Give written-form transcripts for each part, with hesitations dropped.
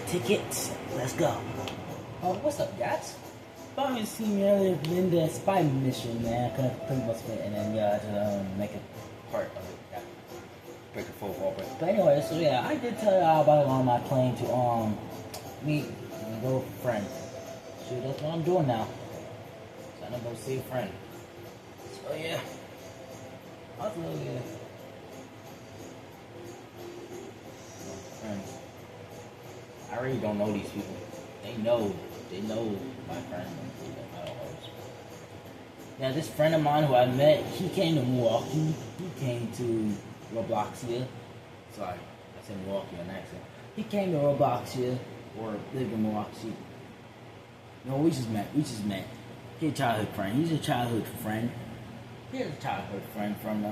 tickets. Let's go. Oh, what's up, guys? Probably seen me earlier in the spy mission, man. I couldn't pretty much fit, and then yeah, I had to make it part of it. Yeah. Break a full wall break. But anyway, so yeah, I did tell y'all about it on my plane to meet my girlfriend. Shoot, that's what I'm doing now. So I'm gonna go see a friend. So yeah, that's really good. Friends. I really don't know these people. They know my friend. Yeah, this friend of mine who I met, he came to Milwaukee. He came to Robloxia. Sorry, I said Milwaukee on accident. He came to Robloxia or lived in Milwaukee. No, we just met. He's a childhood friend. He's a childhood friend from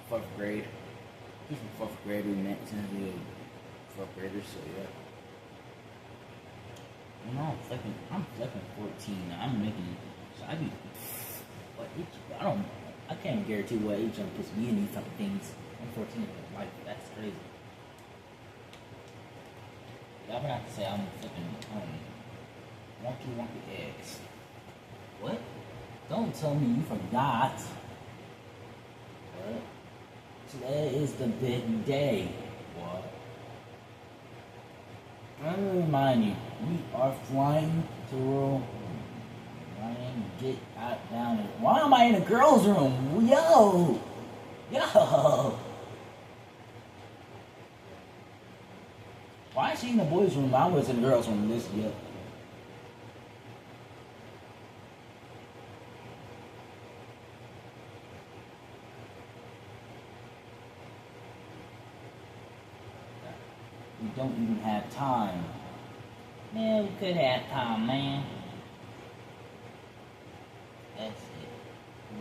4th grade. He's from 4th grade. We met since we were 4th graders, so yeah. You know, I'm flipping 14. I'm making, so I be, what each, I can't even guarantee what each of them puts me in these type of things. I'm 14, like, that's crazy. Y'all gonna have to say I'm flipping, wonky eggs. What? Don't tell me you forgot. What? Today is the big day. What? Let me remind you, we are flying to Ryan, get out down there. Why am I in a girl's room? Yo! Why is she in the boys' room? I was in the girls' room this year. We don't even have time. Yeah, we could have time, man. That's it.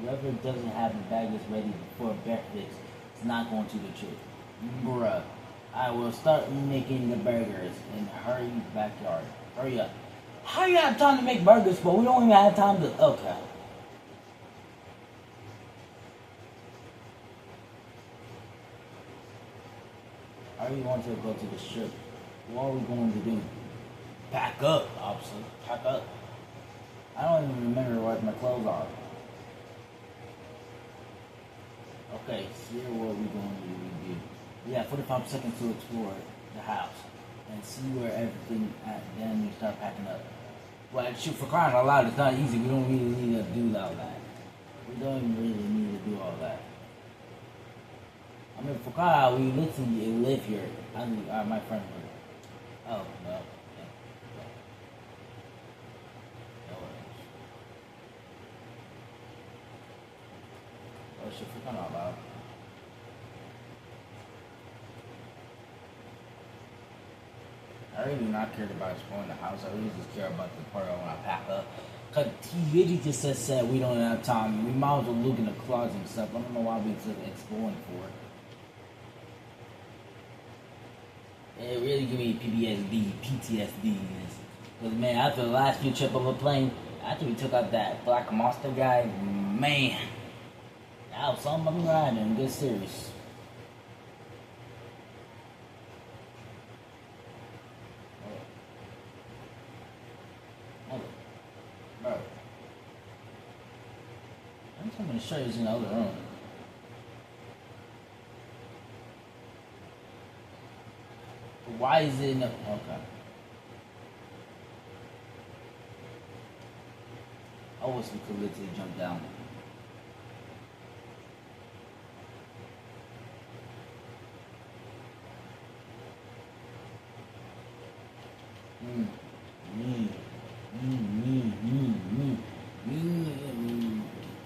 Whoever doesn't have the baggage ready before breakfast is not going to the trip. Bruh, I will start making the burgers in hurry backyard. Hurry up. How you have time to make burgers, but we don't even have time to... Okay. How do you want to go to the strip? What are we going to do? Pack up, obviously. Pack up. I don't even remember what my clothes are. Okay, so here what we're going to do. We have 45 seconds to explore the house and see where everything at. Then we start packing up. Well, shoot, for crying out loud, it's not easy. We don't really need to do all that. We don't even really need to do all that. I mean, for God, we literally live here. I mean, my friend here. Oh, no. Oh, shit, for crying out loud. I really do not care about exploring the house. I really just care about the part when I pack up. Because he really just said we don't have time. We might as well look in the closet and stuff. I don't know why we took exploring for it. It really give me PTSD. Because, man, after the last few trips on the plane, after we took out that black monster guy, man, that was something riding. I'm good serious. Bro. I'm just going to show you in the other room. Why is it no? Okay. I wish we could literally jump down.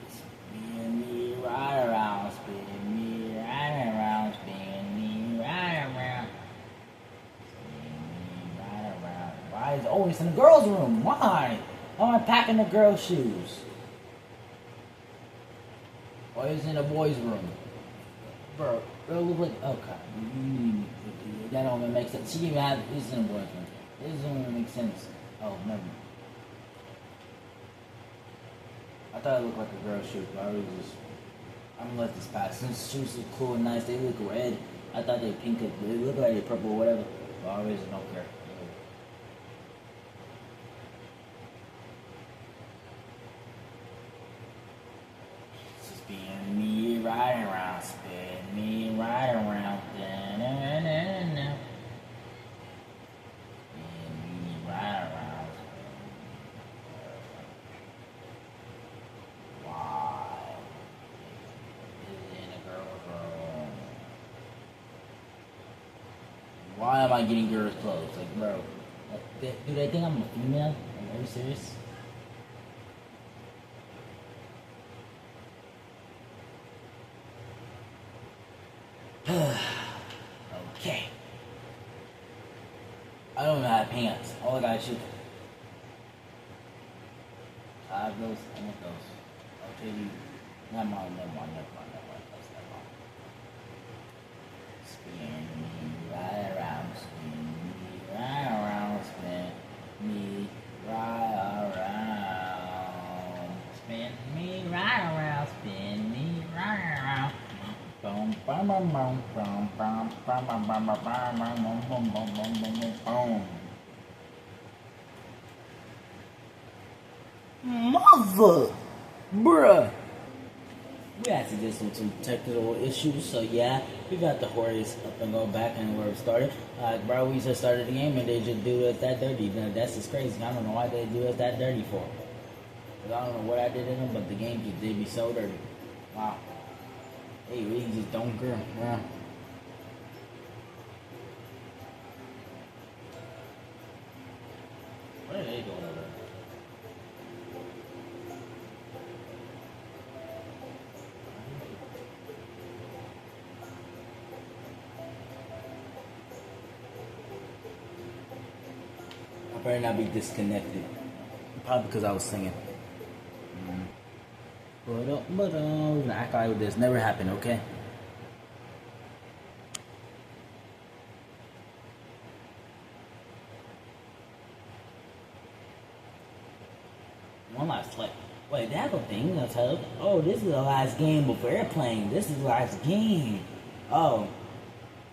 Spin me right around, spin me right around, spin me right around. Why is it always in the girls' room? Why? Why am I packing the girls' shoes? Why is it in the boys' room? Bro, it look like, okay. That don't even make sense. She even had this in the boys' room. This doesn't even make sense. Oh, never. I thought it looked like a girl's shoe, but I was just, I'm gonna let this pass. Since shoes look cool and nice, they look red. I thought they were pink, they look like they're purple or whatever. But I really don't care. Spin me right around, spin me right around. Da-na-na-na. Spin me right around. Why is in a girl's room? Why am I getting girls' clothes? Like, bro, do they think I'm a female? Are you serious? Okay. I don't even have pants. All I got is shoes. I have those. I want those. I'll tell you. Never mind. That's never mind. Spin me right around. Spin me right around. Spin me right around. Spin me right around. Spin me right around. Boom, boom, boom, boom, boom, boom, boom, boom, boom, boom, boom, boom, boom, boom. Mother, bruh. We had to get some technical issues, so yeah, we got the Warriors up and go back and where we started. Bro, we just started the game and they just do us that dirty. That's just crazy. I don't know why they do us that dirty for. Cause I don't know what I did in them, but the game just did me so dirty. Wow. Hey, we just don't care. Yeah. Where are they going over there? I better not be disconnected. Probably because I was singing. But act like this never happened, okay? One last play. Wait, they have a thing that's up. Oh, this is the last game before airplane. This is the last game. Oh.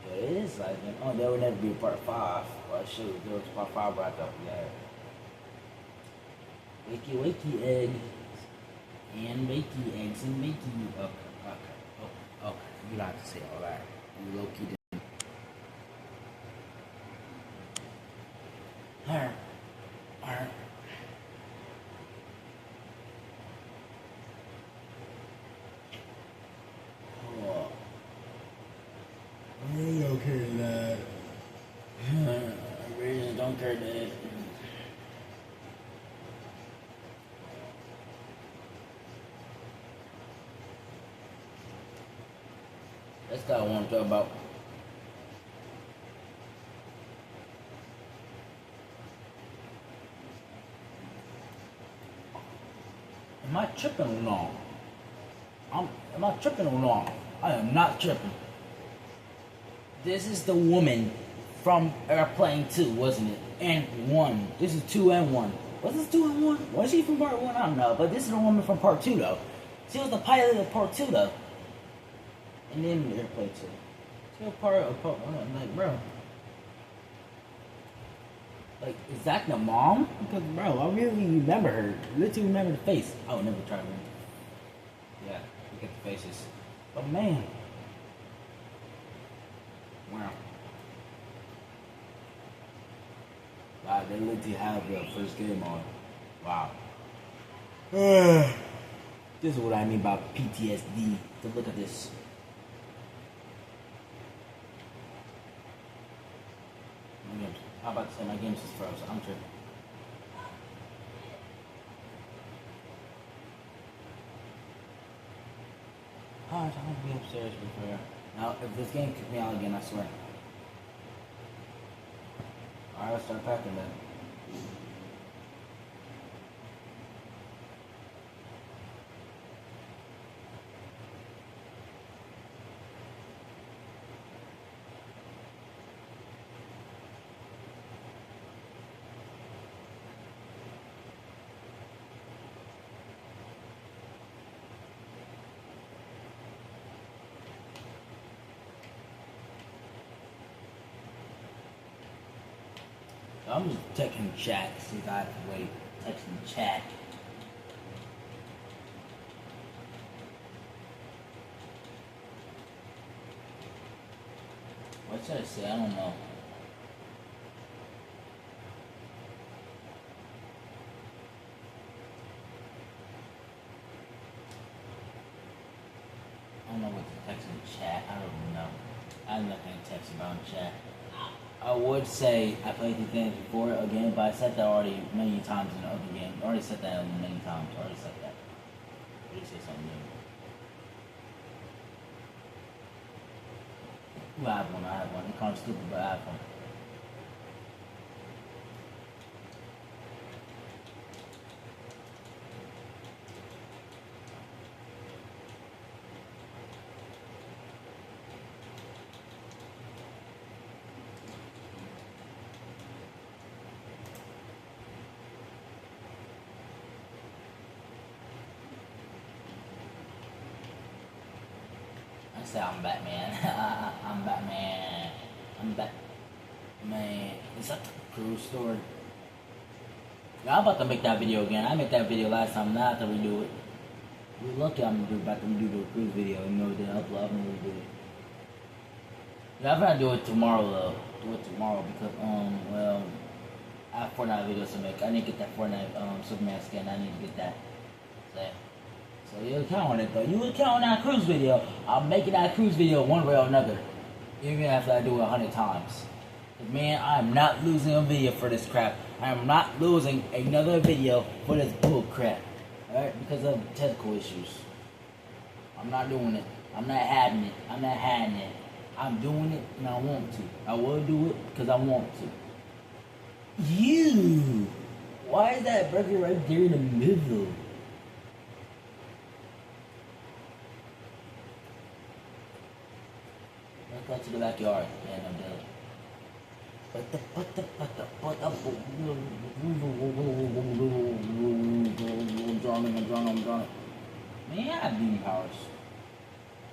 Yeah, it is last game. Oh, there would never be a part 5. Well, shoot, there was part 5 right up there. Wakey, wakey, egg. And wakey, eggs and wakey. Okay. Oh, okay. You don't have to say all that. You low key didn't. Alright. Oh. I really don't care that. I really just don't care that. That's what I want to talk about. Am I tripping or not? Am I tripping or not? I am not tripping. This is the woman from Airplane 2, wasn't it? And 1. This is 2 and 1. Was this 2 and 1? Was she from part 1? I don't know. But this is the woman from part 2, though. She was the pilot of part 2, though. And then Airplane 2. She was part of part 1. I'm like, bro. Like, is that the mom? Because, bro, I really remember her. Literally remember the face. I would never try to remember. Yeah, look at the faces. But, man. Wow. Wow, they literally have the first game on. Wow. This is what I mean by PTSD. To look at this. How about to say my game's just froze? I'm tripping. Alright, I'm gonna be upstairs before. Now, if this game kicks me out again, I swear. Alright, let's start packing then. I'm just checking chat since I have to wait. Texting chat. What should I say? I don't know. I don't know what to text in chat. I don't know. I'm not gonna text about in chat. I would say I played these games before again, but I said that already many times in the other game. I already said that many times. I already said that. Let me say something new. I have one. I have one. It comes stupid, but I have one. I say I'm Batman. I'm Batman. I'm Batman. Is that the cruise story? Yeah, I'm about to make that video again. I made that video last time. Now I have to redo it. We're lucky I'm about to redo the cruise video. You know, then upload and redo it. Yeah, I'm gonna do it tomorrow though. Do it tomorrow because well, I have Fortnite videos to make. I need to get that Fortnite Superman skin. I need to get that. So you'll count on it though. You will count on that cruise video. I'm making that cruise video one way or another. Even after I do it 100 times. Man, I am not losing a video for this crap. I am not losing another video for this bull crap. Alright? Because of technical issues. I'm not doing it. I'm not having it. I'm not having it. I'm doing it and I want to. I will do it because I want to. You! Why is that burger right there in the middle? Let's go to the backyard. Man, I'm dead. I'm drowning. Man, I have beam powers.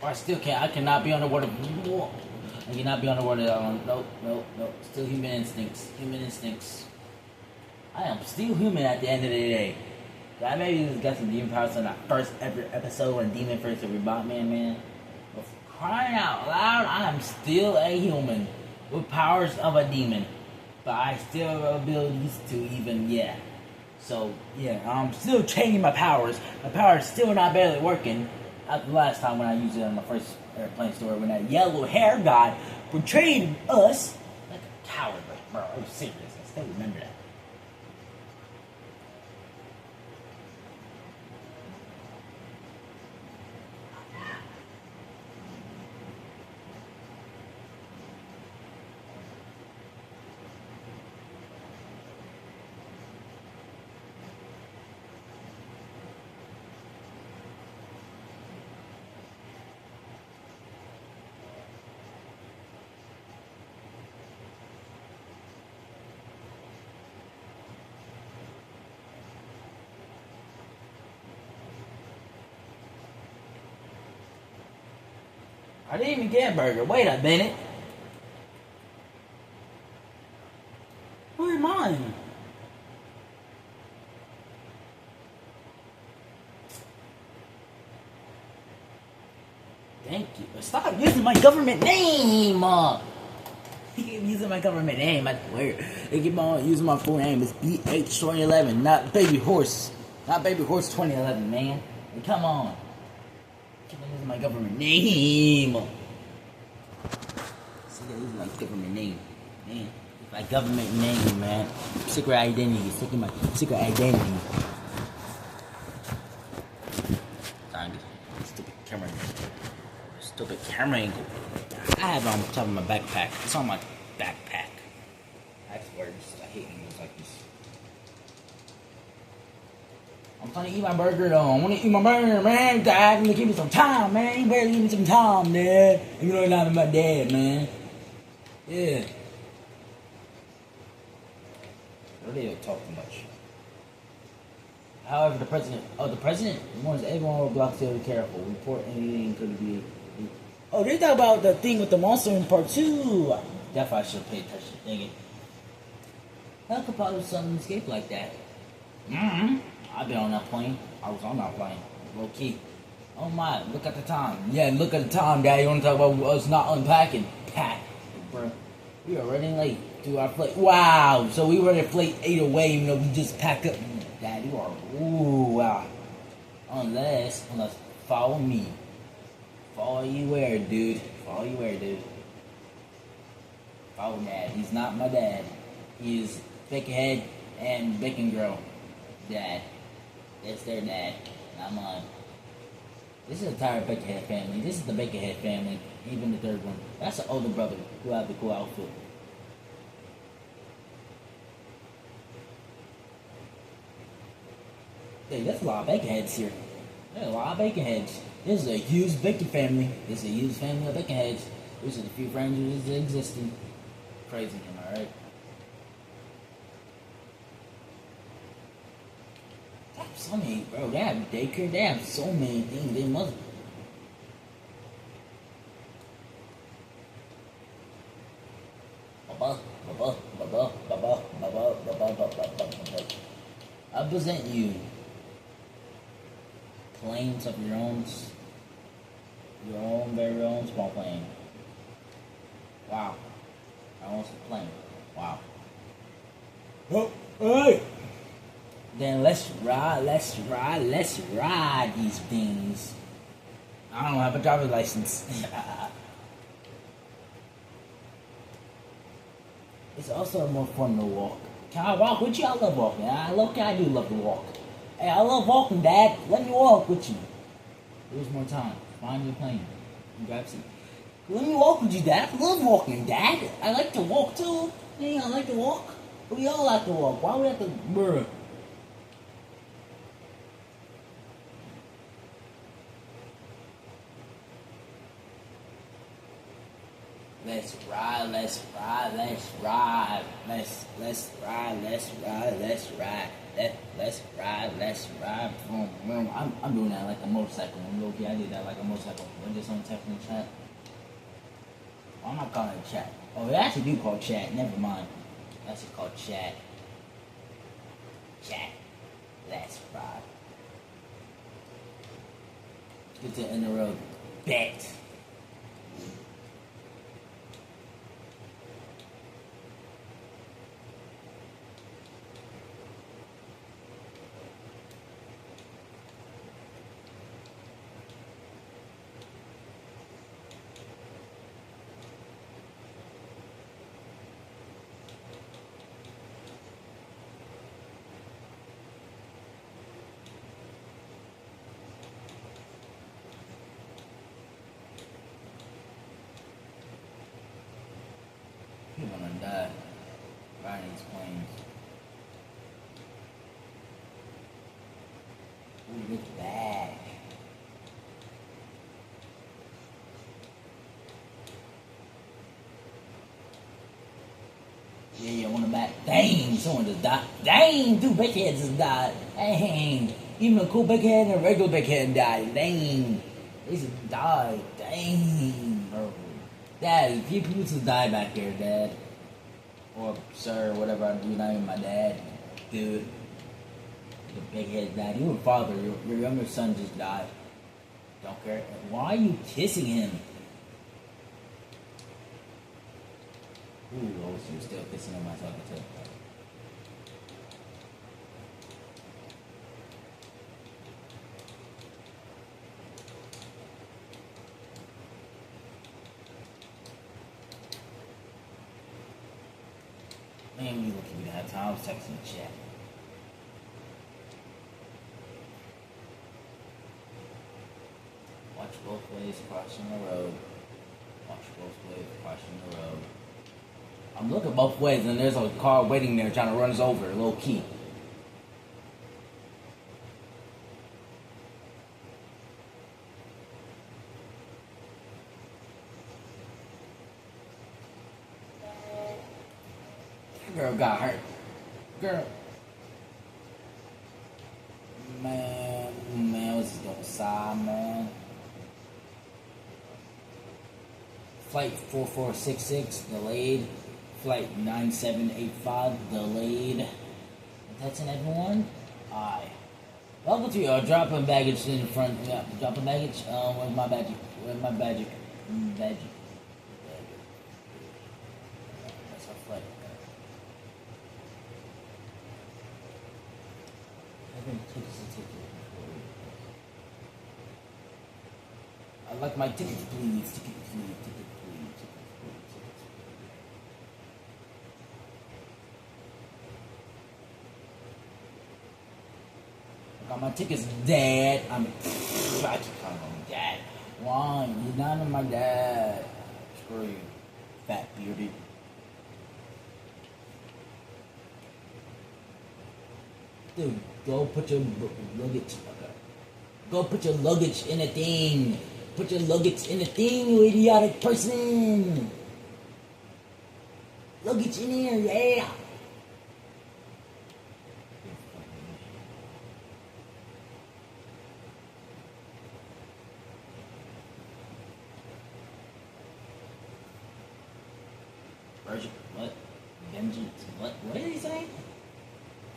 Or I still can't. I cannot be underwater. I cannot be underwater. Nope. Still human instincts. I am still human at the end of the day. I maybe just got some demon powers in that first ever episode when Demon first Rebotman, man. But for crying out loud, I am still a human with powers of a demon. But I still have abilities to even, yeah. So, yeah, I'm still changing my powers. My powers still not barely working. After the last time when I used it on my first airplane story, when that yellow hair guy portrayed us like a coward. But, bro, I was serious. I still remember that. I didn't even get a burger. Wait a minute. Where am I? Thank you. Stop using my government name. You keep using my government name. I swear. They keep on using my full name. It's BH2011, not Baby Horse. Not Baby Horse 2011, man. Hey, come on. Using my government name. See, they're using my government name. Man, my government name, man. Secret identity. My secret identity. Dang, stupid camera angle. Stupid camera angle. I have it on top of my backpack. It's on my backpack. I swear, I hate angles like this. I'm trying to eat my burger though. I want to eat my burger, man. Dad, give me some time, man. You better give me some time, Dad. You know, not my dad, man. Yeah. Really don't talk too much. However, the president warns everyone on Roblox to be careful. Report anything could be. Oh, they talk about the thing with the monster in part 2. Definitely I should pay attention. Dang it. Helicopter suddenly escape like that. I've been on that plane. I was on that plane. Low key. Oh my, look at the time. Yeah, look at the time, Dad. You want to talk about us not unpacking? Pack. Bro, we are running late to our flight. Wow, so we were at flight 8 away, even though we just packed up. Dad, you are, ooh, wow. Unless, follow me. Follow you where, dude? Follow you where, dude? Follow Dad. He's not my dad. He is Baconhead and Bacon Girl. Dad. That's their dad, not mine. This is the entire Baconhead family. This is the Baconhead family. Even the third one. That's the older brother who had the cool outfit. Hey, there's a lot of Baconheads here. There's a lot of Baconheads. This is a huge Bacon family. This is a huge family of Baconheads. This is a few friends who existing. Crazy, am I right? They have so many, bro. They have daycare. They have so many things. They must. I present you planes of your own very own small plane. Wow. I almost a plane. Wow. Oh, hey! Then let's ride these things. I don't have a driver's license. It's also more fun to walk. Can I walk with you? I love walking. I do love to walk. Hey, I love walking, Dad. Let me walk with you. There's more time. Find your plane. And grab seat. Let me walk with you, Dad. I love walking, Dad. I like to walk too. Hey, I like to walk. We all like to walk. Why we have to bruh? Let's ride I'm doing that like a motorcycle. Okay, I did that like a motorcycle. We're just on texting the chat. Why am I calling it chat? Oh, they actually do call chat. Never mind. That's just called chat. Chat. Let's ride. Get to the end of the road. Bet. You're gonna die riding these planes. Ooh, look back. Yeah, on the back. Dang, someone just died. Dang, 2 big heads just died. Dang. Even a cool big head and a regular big head died. Dang. They just died. Dang, bro. Dad, a few people just died back here, Dad. Or sir, whatever I do, not even my dad. Dude. The big head died. Your father, your younger son just died. Don't care. Why are you kissing him? Ooh, oh, so you're still kissing on myself too. Man, you looking at that time. I was texting the chat. Watch both ways crossing the road. Watch both ways crossing the road. I'm looking both ways, and there's a car waiting there trying to run us over, low key. Girl got hurt. Girl. Man, what's this going side, man? Flight 4466 delayed. flight 9785 delayed. Attention everyone. Aye. Welcome to dropping baggage in front. Yeah, dropping baggage. Where's my badge? Where's my badge? Badge. That's our flight. I think tickets a ticket. I'd like my tickets, please. Ticket, please. Ticket, please. Ticket, please. Ticket, please. I got my tickets, Dad. I keep calling him Dad. Why? You're not my dad. Screw you, fat bearded. Dude, go put your luggage. Okay. Go put your luggage in a thing. Put your luggage in a thing, you idiotic person. Luggage in here, yeah. Virgin, what? Vengeance, what? What did he say?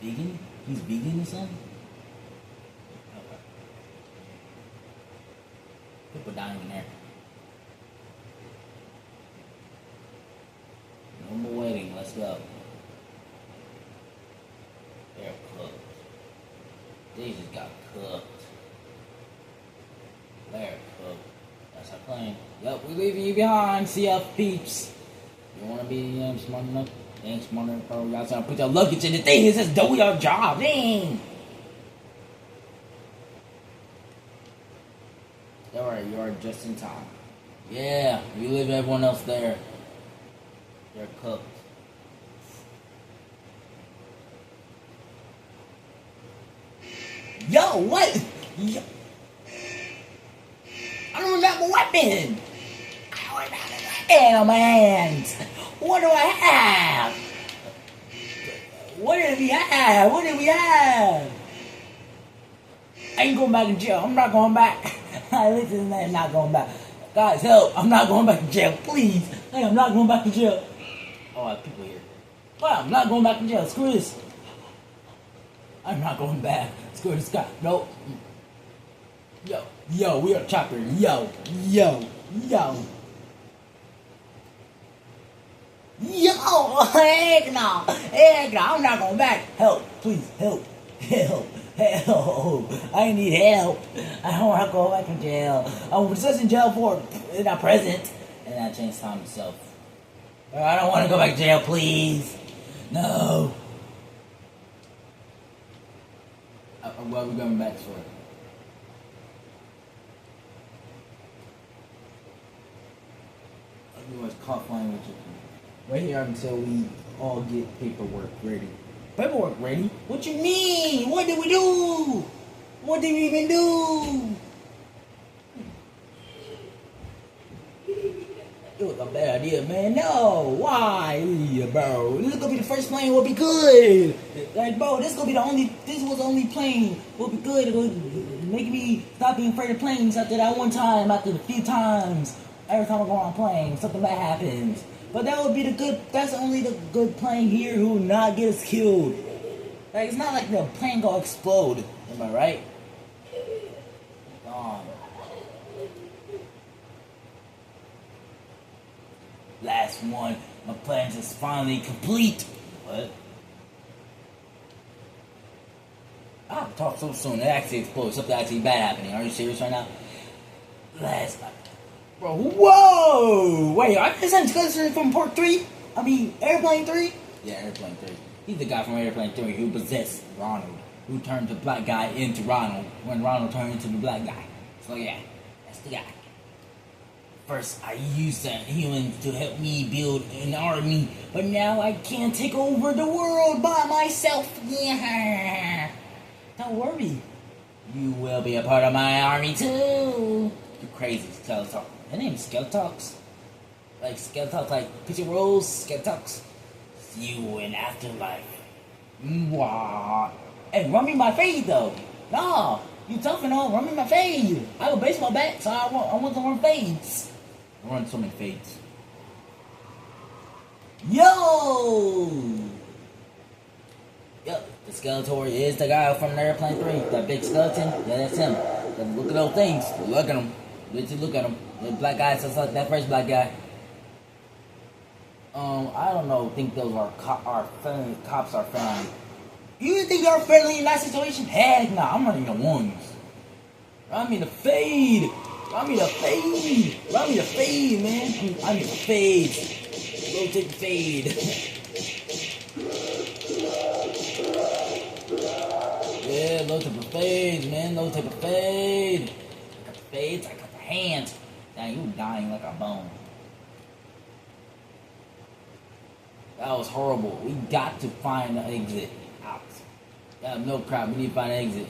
Vegan? He's vegan or something? Okay. People dying in there. No more waiting, let's go. They're cooked. They just got cooked. They're cooked. That's our plane. Yup, we're leaving you behind, CF peeps. You wanna be smart enough? They ain't smart enough, bro. Y'all trying to put your luggage in the thing. It's just do your job. Dang. Alright, you are just in time. Yeah, you leave everyone else there. They're cooked. Yo, what? Yo. I don't have a weapon. I don't have a weapon on my hands. What do I have? What did we have? What did we have? I ain't going back in jail. I'm not going back. Listen, I'm not going back. Guys, help. I'm not going back to jail. Please. Hey, I'm not going back to jail. Oh, I have people here. Well, I'm not going back to jail. Screw this. I'm not going back. Screw this guy. Nope. Yo, we are chopper. Yo. Yo, heck no, I'm not going back. Help, please, help. I need help. I don't want to go back to jail. I was just in jail for not present. And I changed time itself. I don't want to go back to jail, please. No. What are we going back for? Everyone's caught flying with you. Right here until we all get paperwork ready. Paperwork ready? What you mean? What did we do? What did we even do? It was a bad idea, man. No, why, bro? This is gonna be the first plane. Will be good. Like, bro, this gonna be the only. This was the only plane. Will be good. It would make me stop being afraid of planes after that one time. After the few times, every time I go on a plane, something bad happens. But that would be the good. That's only the good plane here who will not get us killed. Like, it's not like the plane gonna explode. Am I right? Last one. My plans is finally complete. What? I have to talk so soon. It actually exploded. Something actually bad happening. Are you serious right now? Last night. Bro, whoa! Wait, are you saying from Part 3? I mean, Airplane 3? Yeah, Airplane 3. He's the guy from Airplane 3 who possessed Ronald. Who turned the black guy into Ronald when Ronald turned into the black guy. So yeah, that's the guy. First, I used that human to help me build an army, but now I can't take over the world by myself. Yeah. Don't worry. You will be a part of my army too. You crazy Skeletor. Her name is Skeletox. Like Skeletox, like picture rolls, Skeletox. See you in afterlife. Mwah. Hey, run me my fade though. No, you tough and all, run me my fade. I have a baseball bat, so I want to run fades. I run so many fades. Yo! Yep, the Skeletor is the guy from Airplane 3. That big skeleton. Yeah, that's him. Look at those things. Look at him. Literally look at him. The black guy, so like that first black guy. I don't know. Think those are friendly. Cops are friendly. You think they're friendly in that situation? Heck nah. I'm running the ones. I mean the fade. I mean the fade. I mean the fade, man. I mean the fade. Rotate the fade. Yeah, low type of fades, man. Low type of fade. I got the fades. I got the hands. Dang, you dying like a bone. That was horrible. We got to find an exit out. Yeah, no crap. We need to find an exit.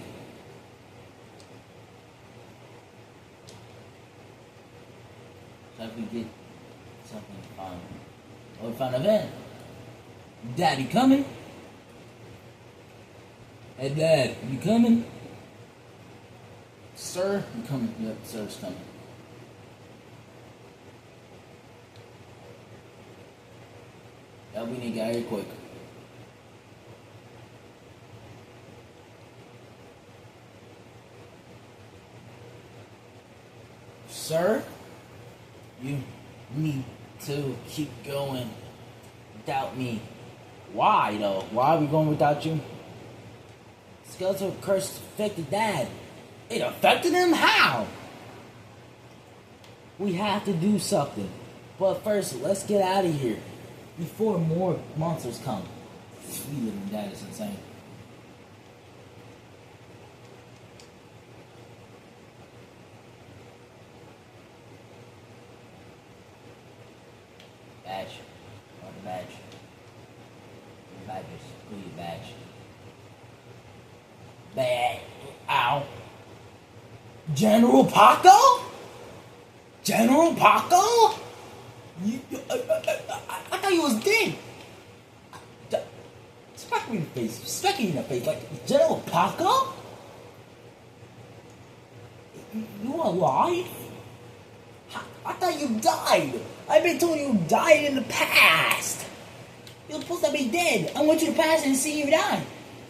So if we get something fun. Oh, we found a vent. Dad, you coming? Hey, Dad, you coming? Sir, you coming? Yep, sir's coming. Yeah, we need to get out of here quick. Sir, you need to keep going without me. Why, though? Why are we going without you? Skeletor curse affected Dad. It affected him? How? We have to do something. But first, let's get out of here before more monsters come. We living Dad is insane. Badge. Oh, the badge. The badges. Please, badge. Bad. Ow. General Paco? General Paco? I thought you was dead. Smack me in the face. Smack me in the face. Like, General Paco? You alive? I thought you died. I've been told you died in the past. You're supposed to be dead. I went to the past and see you die.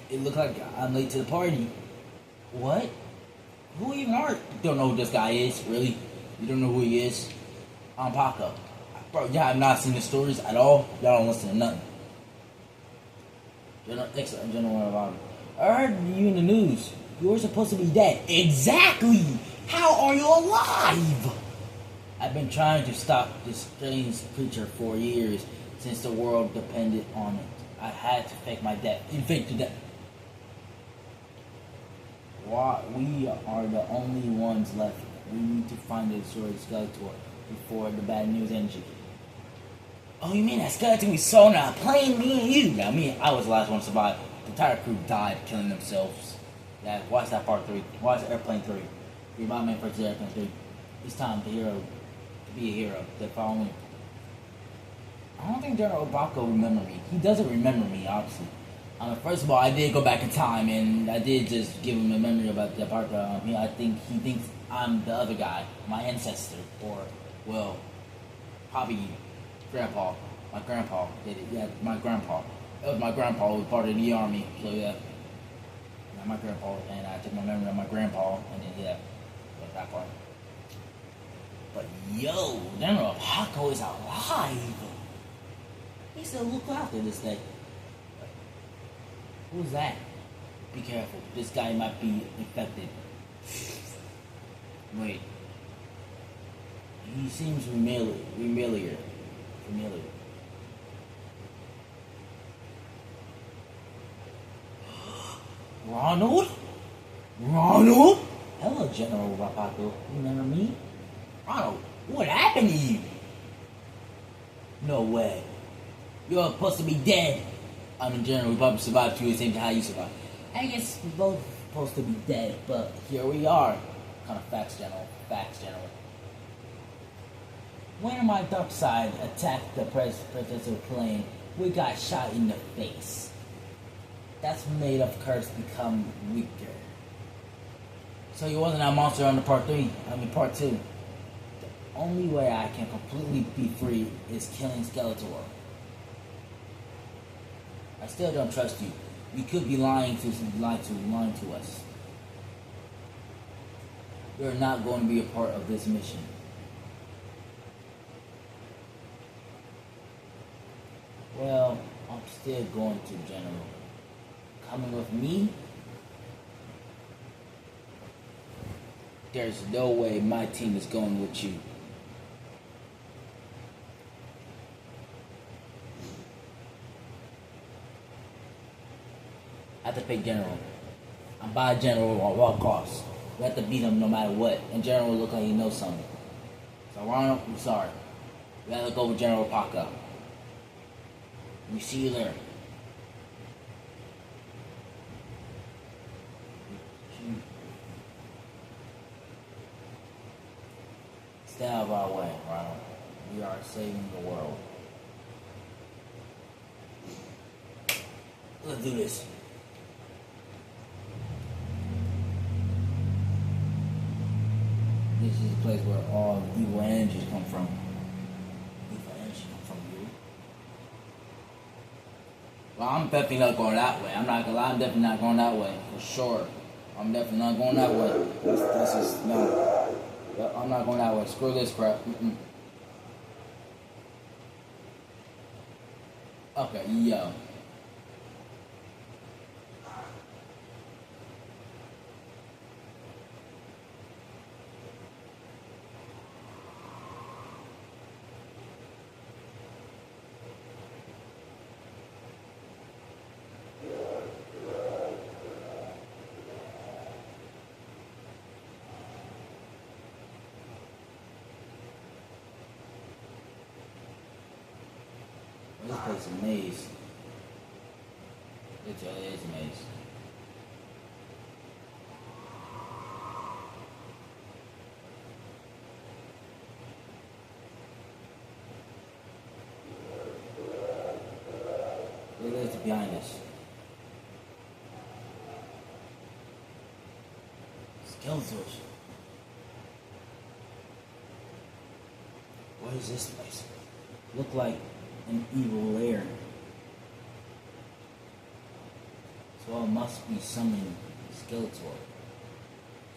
It looked like I'm late to the party. What? Who even are you? Don't know who this guy is, really? You don't know who he is? I'm Paco. Bro, y'all have not seen the stories at all. Y'all don't listen to nothing. Excellent, General Rebotman. I heard you in the news. You were supposed to be dead. Exactly! How are you alive? I've been trying to stop this strange creature for years, since the world depended on it. I had to fake my death. Fake the death. Why? We are the only ones left. We need to find the destroyed Skeletor before the bad news ends. Oh, you mean that skeleton we saw on a plane, me and you? Yeah, I was the last one to survive. The entire crew died killing themselves. Yeah, watch that part 3. Watch Airplane 3. Rebotman versus Airplane 3. It's time to be a hero. They're following me. I don't think General Paco remember me. He doesn't remember me, obviously. First of all, I did go back in time, and I did just give him a memory about the part that I think he thinks I'm the other guy, my ancestor, or, well, probably grandpa. My grandpa did it. Yeah, my grandpa. It was my grandpa who was part of the army, so yeah. My grandpa, and I took my memory of my grandpa, and then, yeah, that part. But, yo, General Paco is alive. He still look after this thing. Who's that? Be careful. This guy might be infected. Wait. He seems familiar. Ronald? Hello, General Paco. Remember me? Ronald, what happened to you? No way. You're supposed to be dead. I mean, General, we probably survived too, the same time how you survived. I guess we're both supposed to be dead, but here we are. Kind of facts, General. When my dark side attacked the presidential plane, we got shot in the face. That's made of curse become weaker. So he wasn't a monster on the part 2. The only way I can completely be free is killing Skeletor. I still don't trust you. You could be lying to us. You're not going to be a part of this mission. Well, I'm still going to, General. Coming with me? There's no way my team is going with you. I have to pick General. I'm by General on all costs. We have to beat him no matter what. And General will look like he knows something. So Ronald, I'm sorry. We gotta go with General Paca. We see you there. Stay out of our way, Ronald. We are saving the world. Let's do this. This is the place where all evil energies come from. Evil energies come from you. Well, I'm definitely not going that way. I'm not gonna lie, I'm definitely not going that way. For sure. I'm definitely not going that way. This is, no. I'm not going that way. Screw this crap. Okay, yo. This place is a maze. It really is a maze. What is behind us? Skeletons. What is this place? Look like an evil lair. So it must be summoning Skeletor.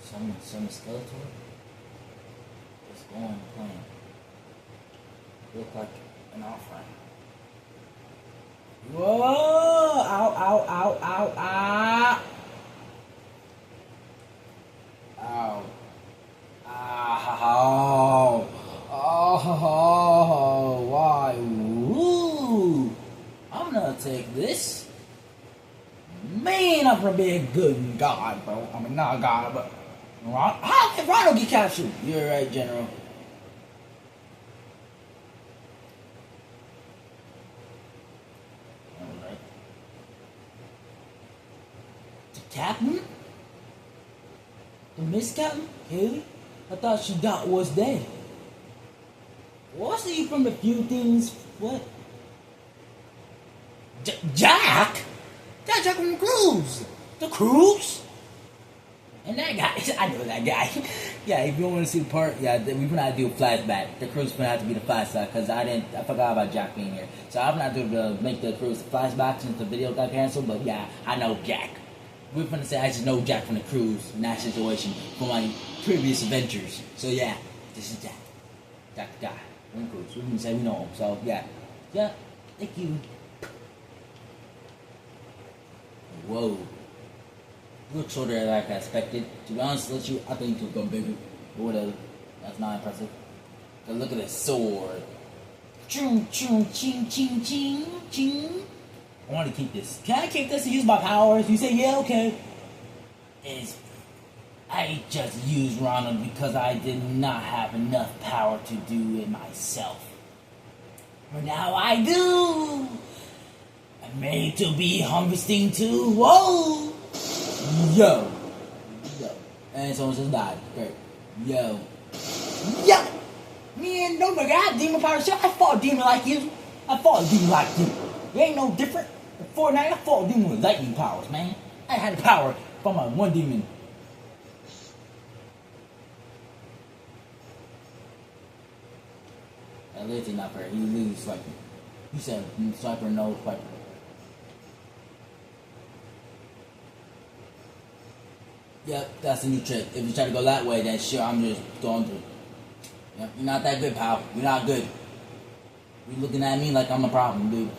Summon Skeletor? Let's go on the plane. Look like an offering. Whoa! Ow, ow, ow, ow, ow! Ow. Ow. Oh, why? Woo! I'm gonna take this. Man, I'm gonna be a good god, bro. I mean, not a god, but how can Ronald get captured? You're right, General. Alright. The captain? The Miss Captain? Haley? I thought she was dead. What's he from the few things? What? Jack? That's Jack from the cruise. The cruise? And that guy, I know that guy. Yeah, if you don't want to see the part, yeah, we're gonna have to do a flashback. The cruise is gonna have to be the flashback because I forgot about Jack being here. So I'm not doing to make the cruise the flashback since the video got canceled. But yeah, I know Jack. We're gonna say I just know Jack from the cruise in that situation from my previous adventures. So yeah, this is Jack. Jack the guy. We're in cruise. We can say we know him. So yeah, thank you. Whoa. Looks shorter than I expected. To be honest with you, I think it could go bigger. But whatever. That's not impressive. But look at this sword. Ching, ching, ching, ching, ching, ching. I want to keep this. Can I keep this and use my powers? You say, yeah, okay. I just used Ronald because I did not have enough power to do it myself. But now I do. I'm ready to be harvesting too. Whoa! Yo. And someone just died. Great. Yo. Man, don't forget, I have demon power. Shit, I fought a demon like you. I fought a demon like you. You ain't no different. Before now, I fought a demon with lightning powers, man. I had the power from my one demon. That literally not fair. He loses swiper. He said swiper, no swiper. Yep, that's a new trick. If you try to go that way, then sure, I'm just going through. Yep, you're not that good, pal. You're not good. You're looking at me like I'm a problem, dude.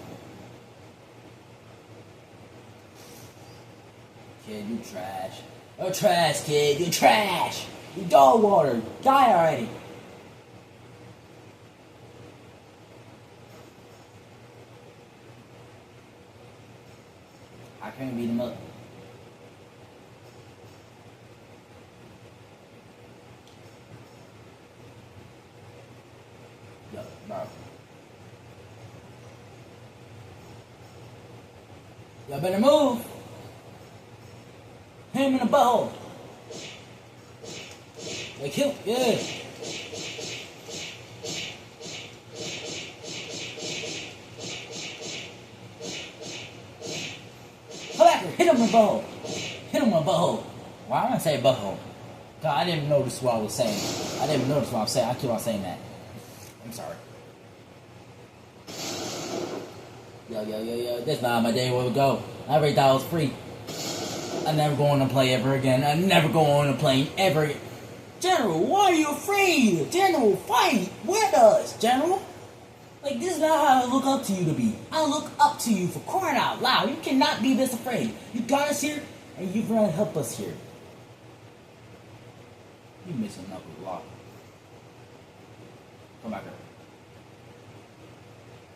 Kid, you trash. You're trash, kid. You're trash. You dog water. Die already. I can't beat him up. Yo, bro. Y'all better move. Hit him in the butthole. Like him, yeah. Come back here, hit him in the butthole. Hit him in the butthole. Why am I saying butthole? God, I didn't notice what I was saying. I didn't notice what I was saying. I keep on saying that. I'm sorry. Yo. That's not my day where we go. I already thought I was free. I'm never going to play ever again. I'm never going to play ever again. General, why are you afraid? General, fight with us, General. Like, this is not how I look up to you to be. I look up to you for crying out loud. You cannot be this afraid. You got us here, and you're going to help us here. You're missing up a lot. Come back here.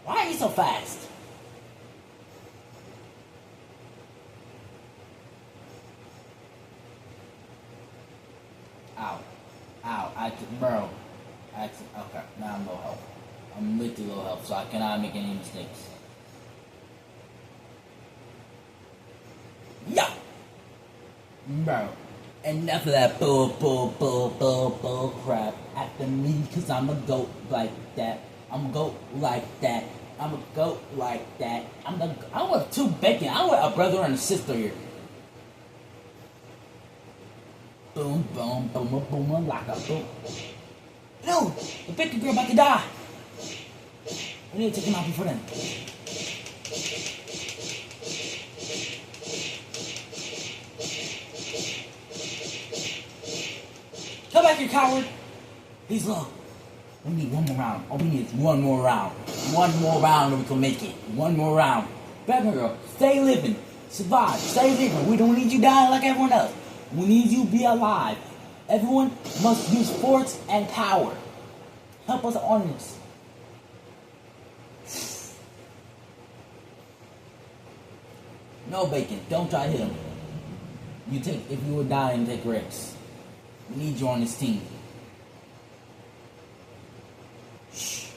Why are you so fast? Ow. Bro. Okay, now I'm low health. I'm literally low health, so I cannot make any mistakes. Yeah! Bro. Enough of that bull crap after me, cause I'm a goat like that. I'm a goat like that. I'm a goat like that. I want two bacon. I want a brother and a sister here. Boom, like a boom. No! The bacon girl about to die! We need to take him out before then. Come back here, coward! He's low. We need one more round. All we need is one more round. One more round and we can make it. One more round. Bacon girl, stay living. Survive. Stay living. We don't need you dying like everyone else. We need you to be alive. Everyone must use force and power. Help us on this. No bacon. Don't try to hit him. If you would die and take risks. We need you on this team. Shh.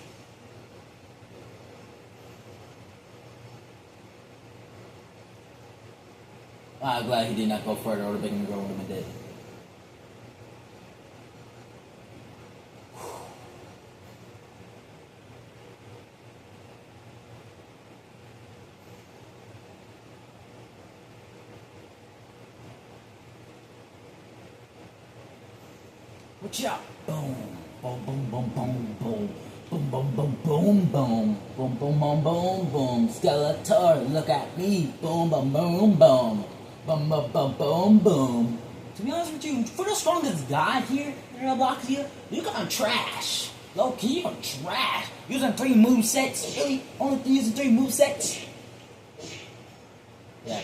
I'm glad he did not go further, or the bacon girl would have been dead. Watch out! Boom, boom, boom, boom, boom, boom, boom, boom, boom, boom, boom, boom, boom, boom, boom, boom. Skeletor, look at me! Boom, boom, boom, boom, boom, boom, boom, boom, boom. To be honest with you, for the strongest guy here in the block here, you got trash. Low key, you're trash. Using 3 move sets, really? Only using 3 move sets? Yeah.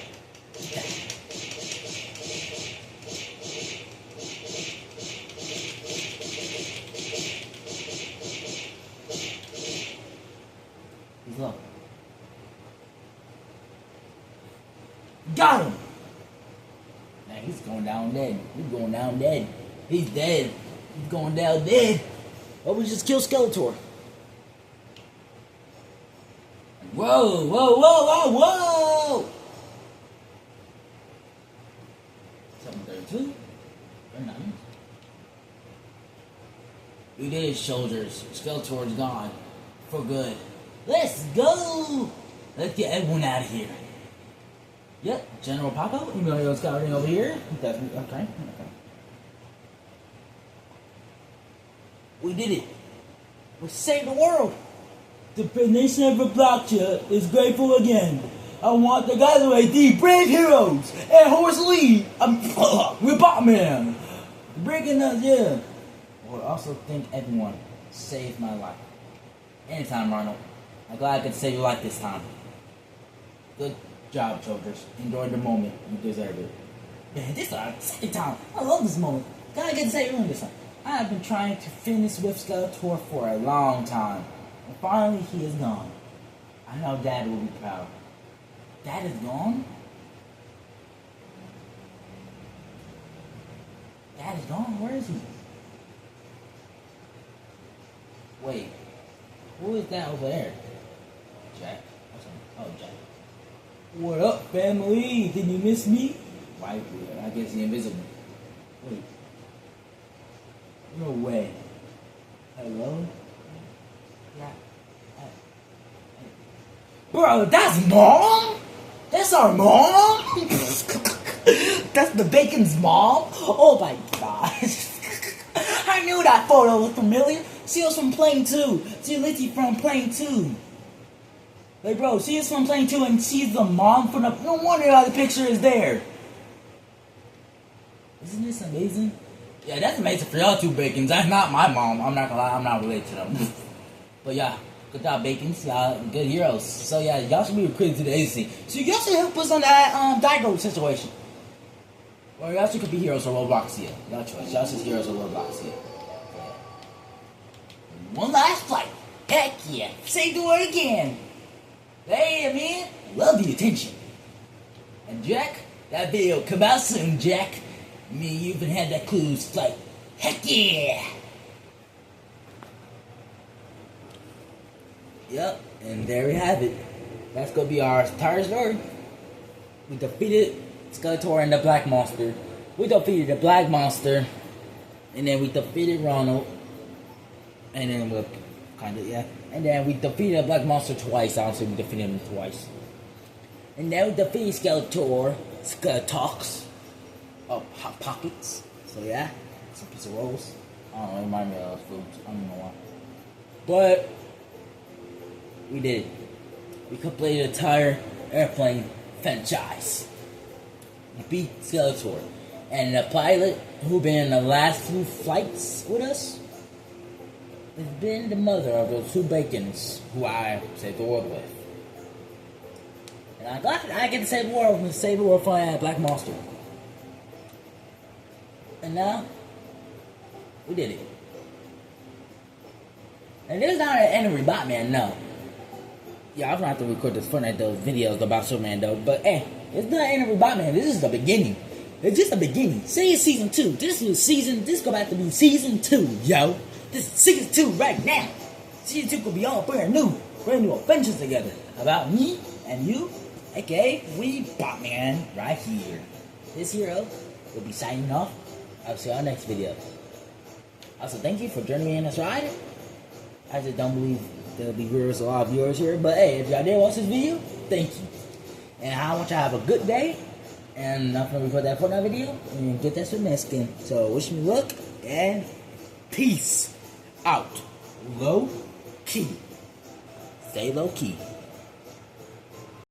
He's low. Got him! Man, he's going down dead. He's going down dead. He's dead. He's going down dead. Oh, we just killed Skeletor. Whoa, whoa, whoa, whoa, whoa! 732? Very nice. We did it, soldiers. Skeletor's gone. For good. Let's go! Let's get everyone out of here. Yep, General Paco, Emilio scouting over here. Definitely, okay. We did it. We saved the world. The nation of Rebotman is grateful again. I want the guys who are the brave heroes and Horse Lee. I'm Rebotman. Breaking us, yeah. I would also thank everyone saved my life. Anytime, Ronald. I'm glad I could save your life this time. Good job, soldiers. Enjoy the moment. You deserve it. Man, this is our second time. I love this moment. Gotta get to save everyone this time. I have been trying to finish with Skeletor for a long time. And finally, he is gone. I know Dad will be proud. Dad is gone? Dad is gone? Where is he? Wait. Who is that over there? Jack? Oh, Jack. What up, family? Did you miss me? Why? I guess he's invisible. Wait. No way. Hello? Yeah. Bro, that's Mom? That's our mom? That's the bacon's mom? Oh my gosh. I knew that photo was familiar. She was from Plane 2. She literally from Plane 2. Like, bro, she is from Plane 2 and she's the mom from the... No wonder why the picture is there. Isn't this amazing? Yeah, that's amazing for y'all two Bacons. That's not my mom. I'm not gonna lie, I'm not related to them. But yeah, good job, Bacons. Y'all good heroes. So yeah, y'all should be recruited to the agency. So y'all should help us on that Daigo situation. Or y'all should be heroes or Roblox here. Y'all choice. Y'all should be heroes or Roblox here. One last flight. Heck yeah. Say the word again. Hey, man. Love the attention. And Jack, that video will come out soon, Jack. Me and you even had that cruise flight. Heck yeah! Yep, and there we have it. That's gonna be our entire story. We defeated Skeletor and the Black Monster. We defeated the Black Monster. And then we defeated Ronald. And then we And then we defeated the Black Monster twice. Honestly, we defeated him twice. And then we defeated Skeletor. Skeletox. Hot Pockets. So yeah, some pizza rolls. I don't know, it reminded me of food. I don't know why. But we did it. We completed the entire airplane franchise. We beat Skeletor. And the pilot who been in the last few flights with us has been the mother of those two Bacons who I saved the world with. And I'm glad I get to save the world from that Black Monster. And now, we did it. And this is not an end of Rebotman, no. Yeah, I was going to have to record this Fortnite those videos about Superman though. But hey, it's not the end of Rebotman. This is the beginning. It's just the beginning. Say it's season 2. This go back to be season 2, yo. This is season 2 right now. Season 2 could be all brand new adventures together. About me and you, aka Rebotman, right here. This hero will be signing off. I'll see y'all next video. Also, thank you for joining me in this ride. I just don't believe there'll be a lot of viewers here. But hey, if y'all did watch this video, thank you. And I want y'all to have a good day. And I'm going to record that Fortnite video and get that Superman skin. So wish me luck and peace out. Low key. Stay low key.